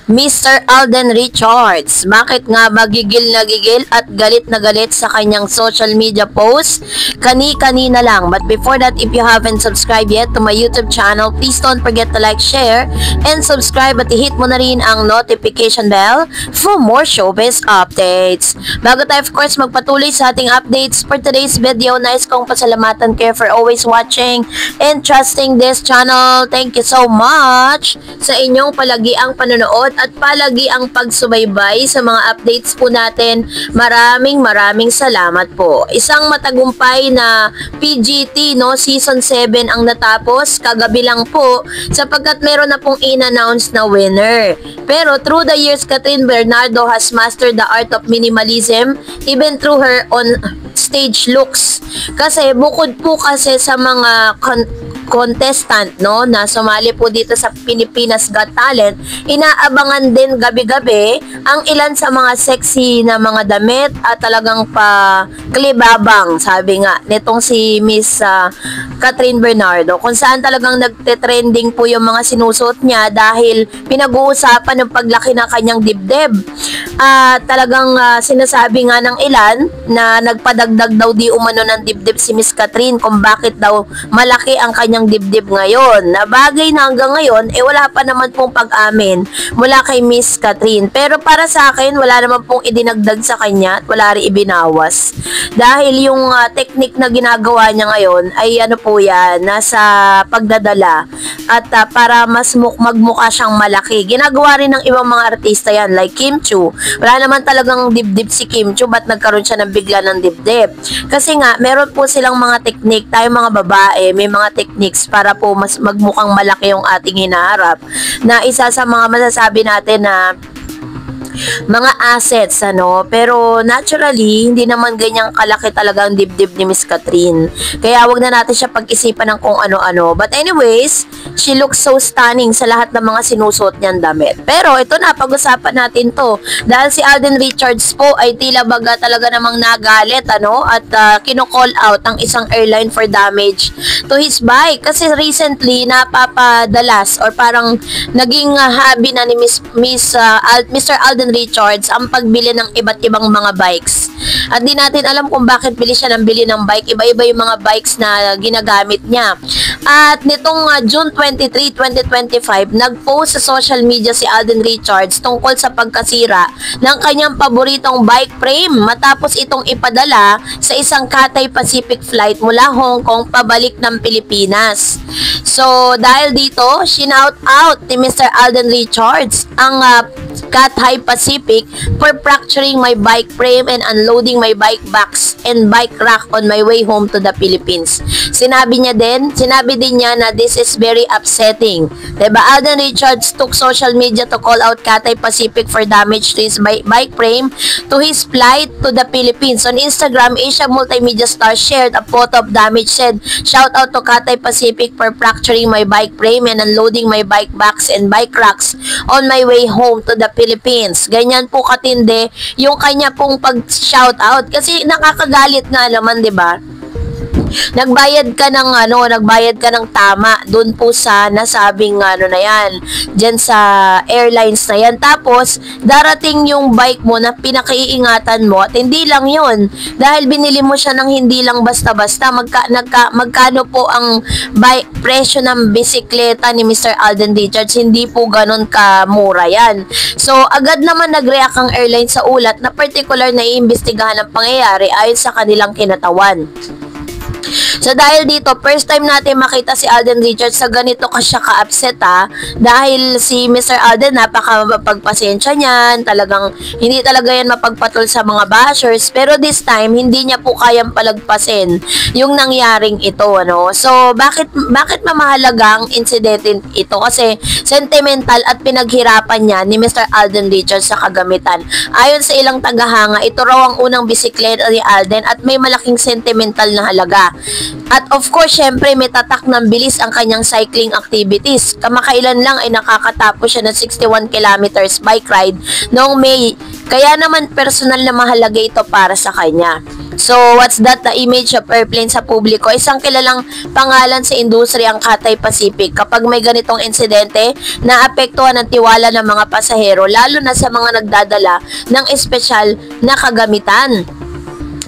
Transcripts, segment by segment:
Mr. Alden Richards, bakit nga magigil na gigil at galit na galit sa kanyang social media post? Kani-kanina lang. But before that, if you haven't subscribed yet to my YouTube channel, please don't forget to like, share, and subscribe at i-hit mo na rin ang notification bell for more showbiz updates. Bago tayo of course magpatuloy sa ating updates for today's video, nais kong pasalamatan kayo for always watching and trusting this channel. Thank you so much sa inyong palagiang panonood at palagi ang pagsubaybay sa mga updates po natin. Maraming salamat po. Isang matagumpay na PGT Season 7 ang natapos kagabi lang po sapagkat meron na pong in-announce na winner. Pero through the years, Catherine Bernardo has mastered the art of minimalism even through her on stage looks. Kasi bukod po kasi sa mga contestant na sumali po dito sa Pilipinas Got Talent, inaabangan din gabi-gabi ang ilan sa mga sexy na mga damit at talagang klibabang, sabi nga nitong si Miss Catherine Bernardo, kung saan talagang nagte-trending po yung mga sinusuot niya dahil pinag-uusapan ng paglaki ng kanyang dibdib. Talagang sinasabi nga ng ilan na nagpadagdag daw di umano ng dibdib si Miss Catherine kung bakit daw malaki ang kanyang dibdib ngayon. Na bagay na hanggang ngayon, wala pa naman pong pag-amin mula kay Miss Catherine. Pero para sa akin, wala naman pong idinagdag sa kanya at wala rin ibinawas. Dahil yung technique na ginagawa niya ngayon ay ano po yan, nasa pagdadala at para mas magmukha siyang malaki. Ginagawa rin ng ibang mga artista yan like Kim Chiu. Wala naman talagang dibdib si Kim Chiu, ba't nagkaroon siya ng bigla ng dibdib? Kasi nga, meron po silang mga technique, tayo mga babae, may mga techniques para po mas magmukhang malaki yung ating hinaharap, na isa sa mga masasabi natin na mga assets, pero naturally, hindi naman ganyang kalaki talaga ang dibdib ni Miss Catherine. Kaya wag na natin siya pag-isipan ng kung ano-ano. But anyways, she looks so stunning sa lahat ng mga sinusuot niyang damit. Pero ito na, pag-usapan natin to. Dahil si Alden Richards po ay tila baga talaga namang nagalit, at kino-call out ang isang airline for damage to his bike. Kasi recently, napapadalas or parang naging hobby na ni Mr. Alden Richards ang pagbili ng iba't ibang mga bikes. At di natin alam kung bakit bili siya ng bili ng bike. Iba-iba yung mga bikes na ginagamit niya. At nitong June 23, 2025, nag-post sa social media si Alden Richards tungkol sa pagkasira ng kanyang paboritong bike frame matapos itong ipadala sa isang Cathay Pacific flight mula Hong Kong pabalik ng Pilipinas. So, dahil dito, shinout out ni Mr. Alden Richards ang Cathay Pacific for fracturing my bike frame and unloading my bike box and bike rack on my way home to the Philippines. Sinabi din niya na this is very upsetting. Diba? Alden Richards took social media to call out Cathay Pacific for damage to his bike frame to his flight to the Philippines. On Instagram, Asia Multimedia Star shared a photo of damage, said, "Shout out to Cathay Pacific for fracturing my bike frame and unloading my bike box and bike racks on my way home to the Philippines." Ganyan po katindi yung kanya pong pag-shout out kasi nakakagalit nga naman, 'di ba? Nagbayad ka ng tama doon po sa nasabing na yan, dyan sa airlines na yan. Tapos, darating yung bike mo na pinakaiingatan mo at hindi lang yun. Dahil binili mo siya ng hindi lang basta-basta. Magkano po ang presyo ng bisikleta ni Mr. Alden Richards? Hindi po ganun kamura yan. So, agad naman nag-react ang airline sa ulat na particular na iimbestigahan ang pangyayari ayon sa kanilang kinatawan. So dahil dito, first time natin makita si Alden Richards sa ganito ka siya ka-upset dahil si Mr. Alden napaka-mapagpasensya niyan, talagang hindi talaga yan mapagpatol sa mga bashers, pero this time hindi niya po kayang palagpasin yung nangyaring ito, So bakit mamahalaga ang insidente ito? Kasi sentimental at pinaghirapan niya ni Mr. Alden Richards sa kagamitan. Ayon sa ilang tagahanga, ito raw ang unang bisikleta ni Alden at may malaking sentimental na halaga. At of course, syempre may tatak ng bilis ang kanyang cycling activities. Kamakailan lang ay nakakatapos siya ng 61 kilometers bike ride noong May Kaya naman personal na mahalaga ito para sa kanya. So, what's that? The image of airplane sa publiko. Isang kilalang pangalan sa industriya ang Cathay Pacific. Kapag may ganitong insidente, naapektuhan ang tiwala ng mga pasahero, lalo na sa mga nagdadala ng espesyal na kagamitan.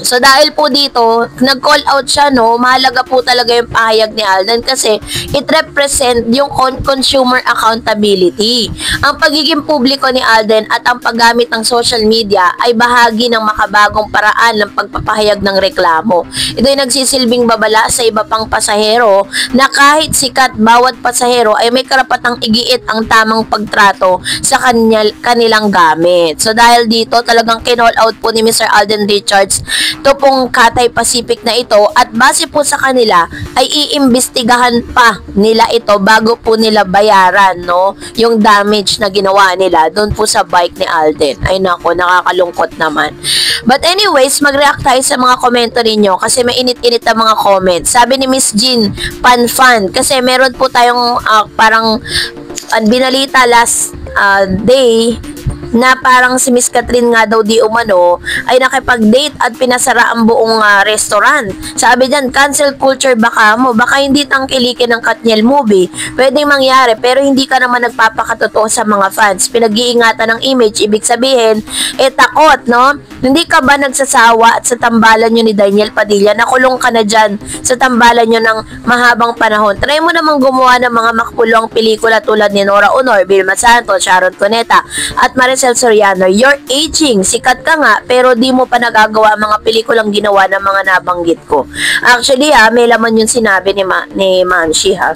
So dahil po dito, nag-call out siya, no, mahalaga po talaga yung pahayag ni Alden kasi it represent yung consumer accountability. Ang pagiging publiko ni Alden at ang paggamit ng social media ay bahagi ng makabagong paraan ng pagpapahayag ng reklamo. Ito ay nagsisilbing babala sa iba pang pasahero na kahit sikat, bawat pasahero ay may karapatang igiit ang tamang pagtrato sa kanilang gamit. So dahil dito, talagang kinall out po ni Mr. Alden Richards ito pong Cathay Pacific na ito at base po sa kanila ay iimbestigahan pa nila ito bago po nila bayaran, no, yung damage na ginawa nila doon po sa bike ni Alden. Ay nako, nakakalungkot naman. But anyways, mag-react tayo sa mga komento ninyo kasi may init-init na mga comments. Sabi ni Miss Jean Panfan, kasi meron po tayong parang binalita last day na parang si Miss Catherine nga daw di umano ay nakipag-date at pinasara ang buong restaurant. Sabi dyan, cancel culture baka mo, baka hindi tangkilikin ng Katniel movie. Pwedeng mangyari pero hindi ka naman nagpapakatotoo sa mga fans. Pinag-iingatan ng image, ibig sabihin, takot, no? Hindi ka ba nagsasawa at sa tambalan nyo ni Daniel Padilla? Nakulong ka na dyan sa tambalan nyo ng mahabang panahon. Try mo namang gumawa ng mga makapulong pelikula tulad ni Nora Honor, Vilma Santos, Sharon Cuneta, at Maricel Soriano. You're aging. Sikat ka nga, pero di mo pa nagagawa ang mga pelikulang ginawa ng mga nabanggit ko. Actually, may laman yung sinabi ni Ma'am Shi, ha.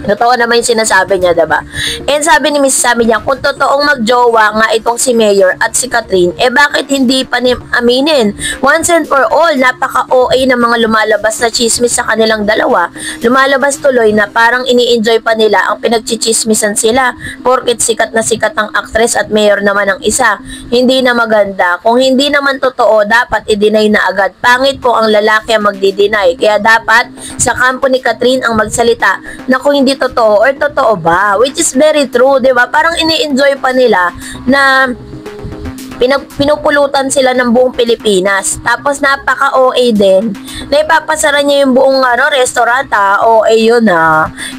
Totoo naman yung sinasabi niya, diba? And sabi ni Miss Sammy niya, kung totoong magjowa nga itong si Mayor at si Catherine, bakit hindi pa ni aminin? Once and for all, napaka-OA ng mga lumalabas na chismis sa kanilang dalawa. Lumalabas tuloy na parang ini-enjoy pa nila ang pinagchichismisan sila porket sikat na sikat ang actress at mayor naman ang isa. Hindi na maganda. Kung hindi naman totoo, dapat i-deny na agad. Pangit po ang lalaki ang magdi-deny. Kaya dapat sa kampo ni Catherine ang magsalita na kung hindi totoo or totoo ba, which is very true, di ba? Parang ini-enjoy pa nila na pinupulutan sila ng buong Pilipinas. Tapos napaka-OA din na ipapasara niya yung buong restaurant, OA yun,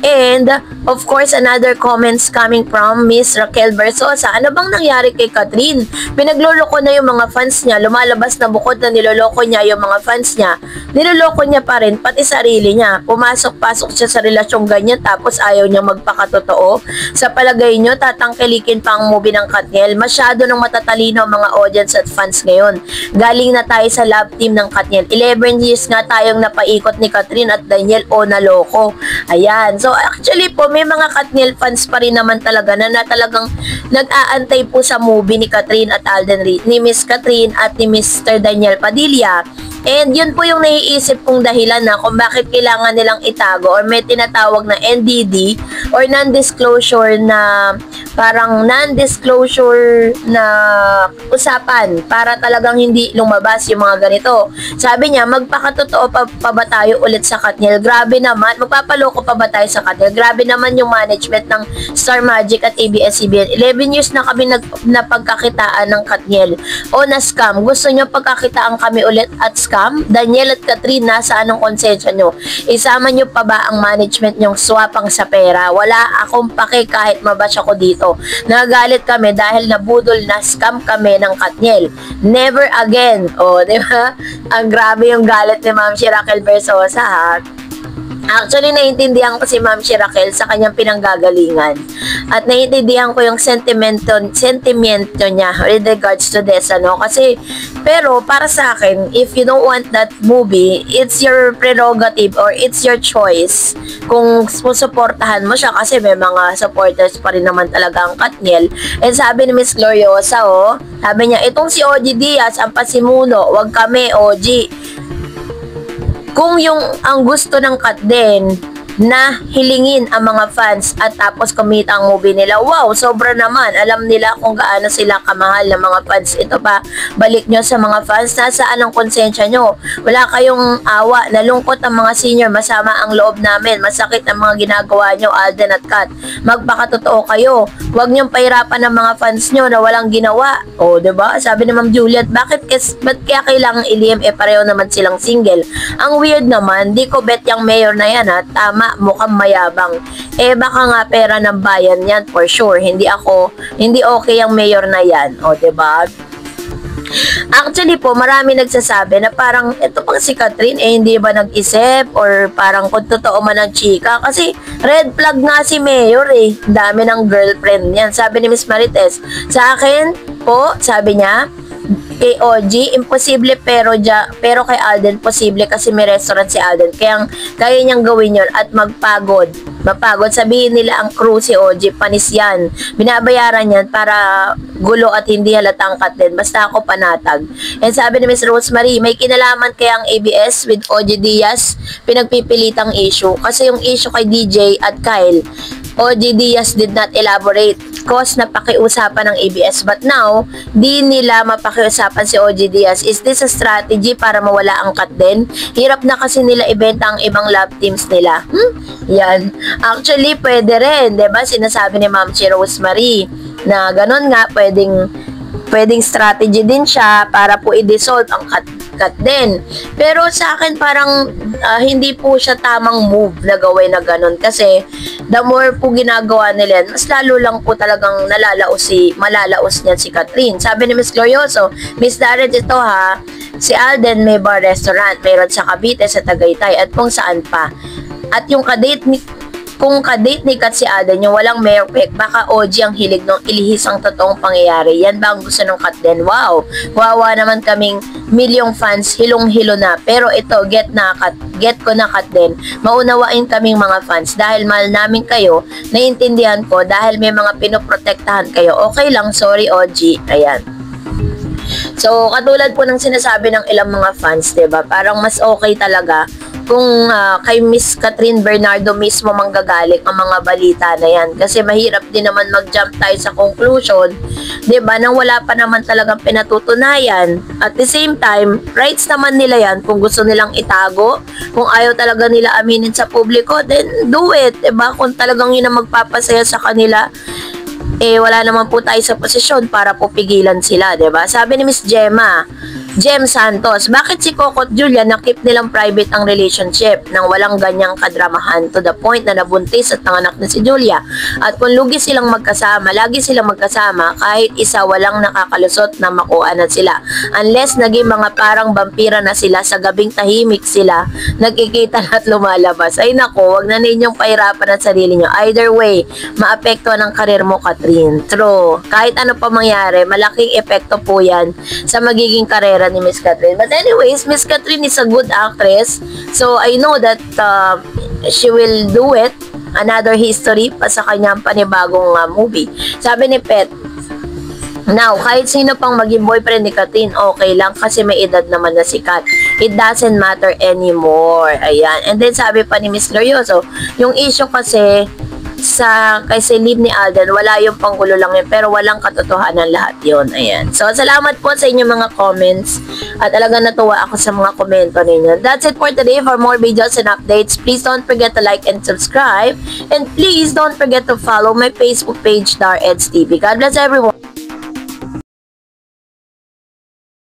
And of course, another comments coming from Miss Raquel Versosa. Ano bang nangyari kay Catherine? Pinagloloko na yung mga fans niya. Lumalabas na bukod na niloloko niya yung mga fans niya. Niloloko niya pa rin pati sarili niya. Pumasok-pasok siya sa relasyong ganyan tapos ayaw niya magpakatotoo. Sa palagay niyo, tatangkilikin pa ang movie ng Katniel. Masyado nang matatalino mga audience at fans ngayon. Galing na tayo sa love team ng Katniel. 11 years nga tayong napaikot ni Catherine at Daniel o naloko. Ayan. So actually po, may mga Katniel fans pa rin naman talaga na talagang nag-aantay po sa movie ni Catherine at Alden Reed, ni Miss Catherine at ni Mr. Daniel Padilla. And yun po yung naiisip kong dahilan na kung bakit kailangan nilang itago or may tinatawag na NDD or non-disclosure na parang non-disclosure na usapan para talagang hindi lumabas yung mga ganito. Sabi niya, magpakatotoo pa ba tayo ulit sa Katniel? Grabe naman, magpapaloko pa ba tayo sa Katniel? Grabe naman yung management ng Star Magic at ABS-CBN. 11 years na kami napagkakitaan ng Katniel o na-scam. Gusto nyo pagkakitaan kami ulit at scam? Daniel at Catherine, nasa anong konsensya nyo? Isama nyo pa ba ang management nyong swapang sa pera? Wala akong pake kahit mabash ako dito. Nagagalit kami dahil nabudol na scam kami ng Katniel. Never again. O, di ba? Ang grabe yung galit ni Ma'am Raquel Versosa, ha? Actually, naiintindihan ko si Ma'am Raquel sa kanyang pinanggagalingan. At naiintindihan ko yung sentimento niya with regards to this, Kasi, pero para sa akin, if you don't want that movie, it's your prerogative or it's your choice kung susuportahan mo siya kasi may mga supporters pa rin naman talaga ang Katniel. And sabi ni Miss Gloriosa, sabi niya, itong si OG Diaz, ang pasimuno, wag kami, OG. Kung yung ang gusto ng Katden na hilingin ang mga fans at tapos kumita ang movie nila. Wow, sobra naman. Alam nila kung gaano sila kamahal ng mga fans. Ito pa, balik nyo sa mga fans. Nasaan ang konsensya nyo? Wala kayong awa. Nalungkot ang mga senior. Masama ang loob namin. Masakit ang mga ginagawa nyo, Alden at Kat. Magpakatotoo kayo. Huwag nyong pahirapan ng mga fans nyo na walang ginawa. O, diba? Sabi ni Ma'am Juliet, ba't kaya kailangan ilihim? Pareho naman silang single. Ang weird naman, di ko bet yung mayor na yan, ha? Tama, mukhang mayabang. Baka nga pera ng bayan yan for sure. Hindi okay ang mayor na yan. O, diba? Actually po, marami nagsasabi na parang ito pang si Catherine, hindi ba nag-isip or parang kung totoo man ang chika. Kasi red flag nga si mayor Dami ng girlfriend yan. Sabi ni Miss Marites, sa akin po, sabi niya, kay OG, imposible pero kay Alden, posible kasi may restaurant si Alden. Kaya niyang gawin yun at mapagod. Sabihin nila ang crew si OG, panis yan. Binabayaran yan para gulo at hindi halatang cut din. Basta ako panatag. And sabi ni Miss Rosemary, may kinalaman kaya ang ABS with OG Diaz pinagpipilitang issue. Kasi yung issue kay DJ at Kyle, OG Diaz did not elaborate cause napakiusapan ng ABS, but now di nila mapakiusapan si OG Diaz. Is this a strategy para mawala ang cut din? Hirap na kasi nila ibenta ang ibang love teams nila. Yan. Actually, pwede rin, diba? Sinasabi ni Ma'am Chi Rosemary na ganun nga, pwedeng strategy din siya para po i-dissolve ang cut din. Pero sa akin parang hindi po siya tamang move na gawin na ganun kasi the more po ginagawa nila, mas lalo lang po talagang malalaos niyan si Catherine. Sabi ni Miss Glorioso, Miss Darren, ito ha, si Alden may bar restaurant, mayroon sa Cavite, sa Tagaytay at kung saan pa. At yung kung kadate ni Kat si Alden, yung walang mayor pick, baka OG ang hilig nung ilihis ang totoong pangyayari. Yan ba ang gusto ng Kat din? Wow! Wawa naman kaming milyong fans, hilong-hilo na. Pero ito, get ko na Kat din. Maunawain kaming mga fans dahil mahal namin kayo, naiintindihan ko dahil may mga pinoprotektahan kayo. Okay lang, sorry OG. Ayan. So, katulad po ng sinasabi ng ilang mga fans, diba? Parang mas okay talaga kung kay Miss Catherine Bernardo mismo manggagaling ang mga balita na yan. Kasi mahirap din naman mag-jump tayo sa conclusion, diba, nang wala pa naman talagang pinatutunayan. At the same time, rights naman nila yan kung gusto nilang itago. Kung ayaw talaga nila aminin sa publiko, then do it, diba? Kung talagang yun ang magpapasaya sa kanila, wala naman po tayo sa posisyon para po pigilan sila, diba? Sabi ni Miss Jem Santos, bakit si Coco at Julia nakip nilang private ang relationship nang walang ganyang kadramahan to the point na nabuntis at nanganak na si Julia? At kung lugi silang magkasama, lagi silang magkasama, kahit isa walang nakakalusot na makuha sila. Unless naging mga parang vampira na sila, sa gabing tahimik sila, nagkikita at lumalabas. Ay nako, wag na ninyong pahirapan ang sarili nyo. Either way, maapektuhan ang karir mo, Catherine. True. Kahit ano pa mangyari, malaking epekto po yan sa magiging karera ni Miss Catherine. But anyways, Miss Catherine is a good actress. So, I know that she will do it. Another history pa sa kanyang panibagong movie. Sabi ni Pet, now, kahit sino pang maging boyfriend ni Catherine, okay lang kasi may edad naman na si Kat. It doesn't matter anymore. Ayan. And then sabi pa ni Miss Glorioso, yung issue kasi kay Celine ni Alden, wala yung panggulo lang yun, pero walang katotohanan lahat yun. Ayan. So, salamat po sa inyong mga comments at talagang natuwa ako sa mga komento ninyo. That's it for today. For more videos and updates, please don't forget to like and subscribe, and please don't forget to follow my Facebook page, Dar Eds TV. God bless everyone.